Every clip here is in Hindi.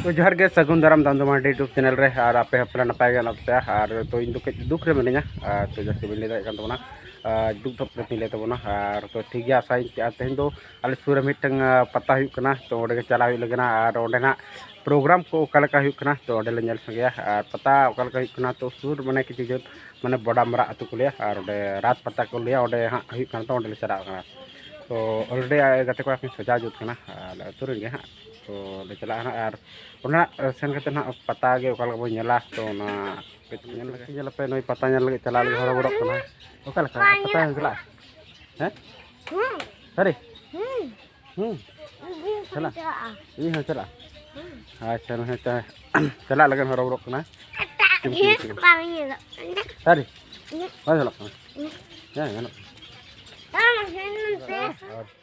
तो जोहार गे सगुन दाराम दामदमाडी यूट्यूब चैनल रे और आपे हपला नपाय गे नपते और तो इन दुख रे मिनिया तो जैसे बिन ले कान तबना दुख थप रे ले तबना और तो ठीक गया आशा तेहन दो आले सुर मिटंग पता हुई कना तो ओडे चला हुई लगना और ओडे ना प्रोग्राम को ओकालका हुई कना तो ओडे ले नेल संगया और पता ओकालका हुई कना तो सुर माने किछि जो माने बड़ा मरा अतु को लिया और ओडे रात पता को लिया ओडे हां हुई कना तो ओडे ले चला कना तो ऑलरेडी गते को आपन सजा जुत कना तुर गे हां तो ले चला और ओना सेन कते ना पता गे ओकालका बो नेला तो ना nyala pe noi patanya lagi cala lagi hora borok kana okala ka pata cala he tadi cala ini cala acha no heta cala lagi hora borok kana tadi cala ya ngano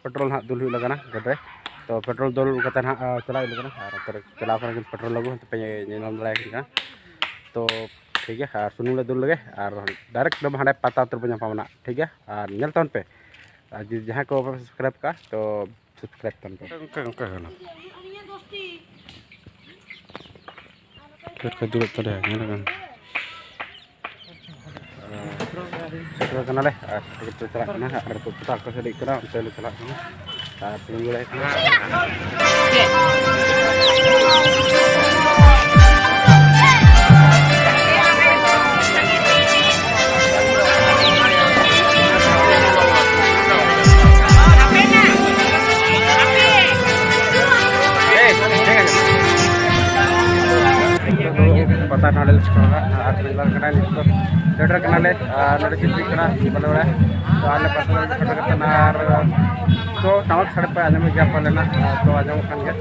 petrol hak dulu lagana gede तो पेट्रोल दल कता ना चला लगना और चला कर पेट्रोल लगो पे नेनम लय का तो ठीक है और सुनुम ले दुल लगे और डायरेक्ट दम हांडे पता उतर बना पावना ठीक है और नेल तन पे जहां को सब्सक्राइब का तो सब्सक्राइब तन पे उनका है ना फिर दुल तो है नेल kan ले तो चला ना और तो पता को से लेकर चले चला ना तीन ले पता नाले लेटर कनाले नोड़े चिट्ठी कना बलवड़ा तो आले पता फोटो करना तो टाउन सड़क पे आजम गया पलेना तो आजम खान के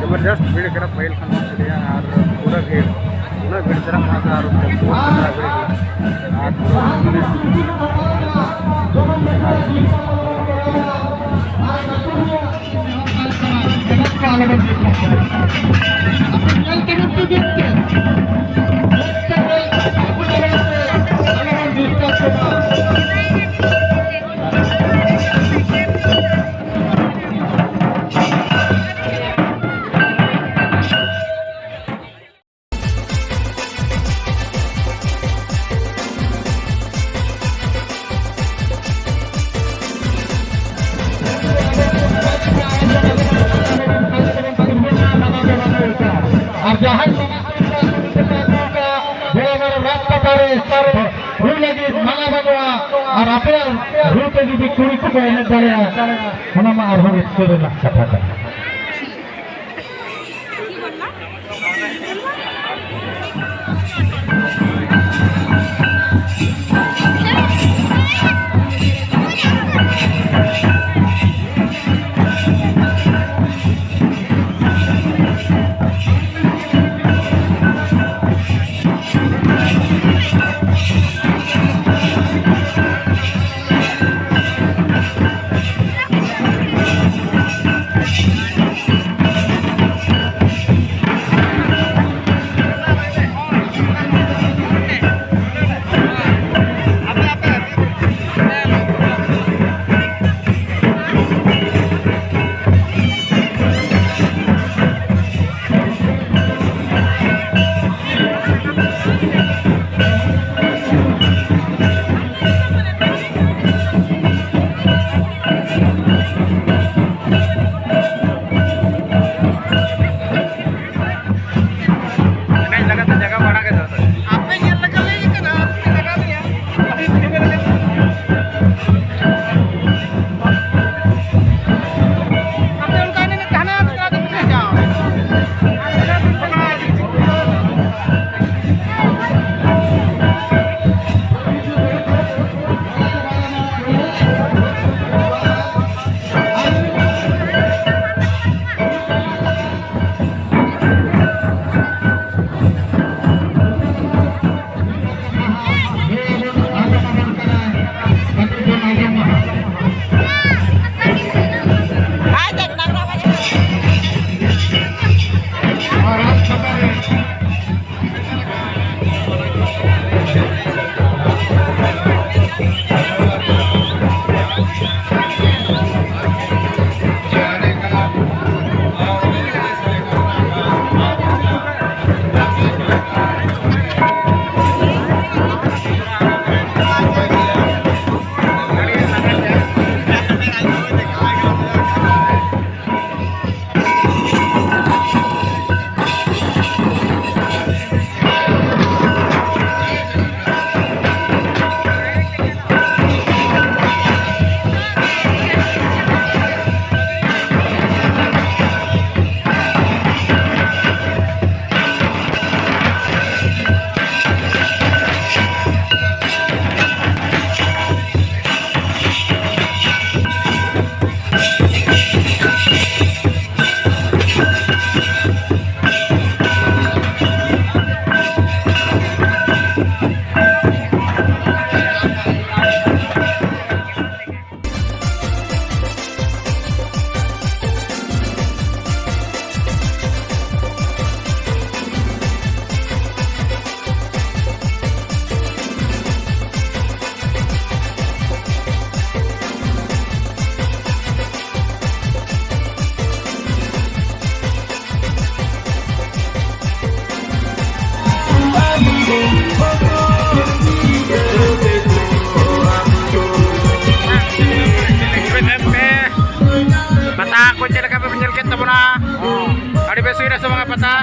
जबरदस्त भीड़ करा पहल खाना चलिया और पूरा भीड़ चला खासा और और अपने रूप जुदी कुड़ी को एने दाड़ा हना मा और इसको ना कथा कर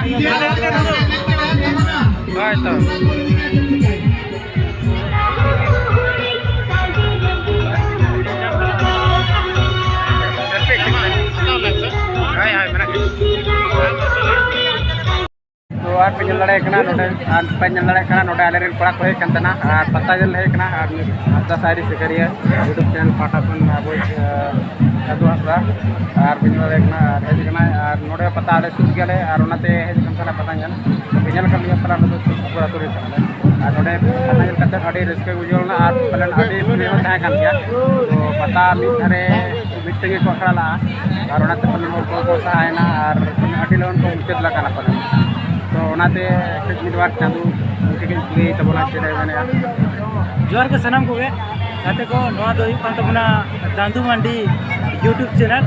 Baik tuh. Tuan penyelesai kena noda alerin korak kohe kantana pata jel hai kena ada sari sekarya YouTube channel pata pun aboy adu asra penyelesai kena noda pata ada susu gale onate kantana pata jel penyel kami pernah noda pura turi kena noda pata jel kata adi risk ujol na pelan adi video tanya kan ya pata mitare mitenge ko kala onate penyel ko sahayna adi lawan ko muncul lah kana pata तो ओनाते मिडवार चांदू उनके लिए तबना चले मैंने जोर के सनम को गाते को नवा दो कान तबना चांदू मंडी यूट्यूब चैनल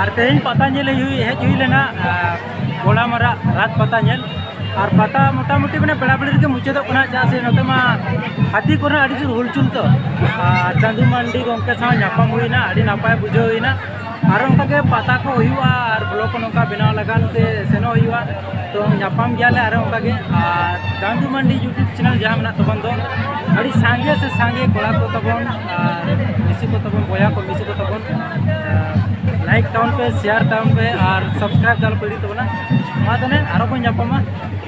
और तेन पता नेल हुई लेना गोला मारा रात पता नेल और पता मोटा मोटी मैंने बड़ा बड़ी के मुझे तो चाहे नोते मा हाथी को अड़ी जोर हुलचुल तो चांदू मंडी गंके साथ नापाम हुईना अड़ी नापाय बुझो हुईना और उनका के पता को हुआ और ब्लॉग को नौका बनाव लगान ते सेनो हुआ तो नापाम गया और उनका के चांदू मंडी यूट्यूब चैनल जहाँ मना तबन दो अड़ी सांगे से सांगे कोड़ा को तबन और मिसी को तबन बोया को मिसी को तबन लाइक टाउन पे शेयर टाउन पे और सब्सक्राइब दाल पड़ी तबना मा तने आरो को नापामा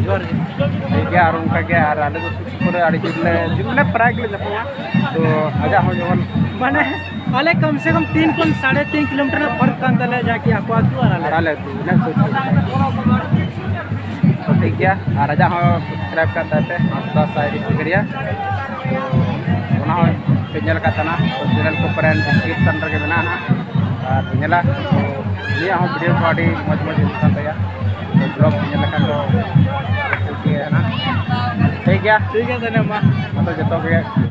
जोर ठीक है और उनका के और आले तो पूरे अड़ी जिले प्राइग ले जापमा तो आजा हो जवन माने अले कम से कम 3.5 किलोमीटर फर्क कान तले जाके आपको आले तो ना सोच तो ठीक है और आजा हो सब्सक्राइब करता है 10 साइड करिया ओना हो चैनल का तना चैनल को पर डिस्क्रिप्शन रे बना ना और चैनल ये हम वीडियो को आडी मज दिखाता है तो ब्लॉग चैनल का तो ठीक है ना ठीक है धन्यवाद तो जतो के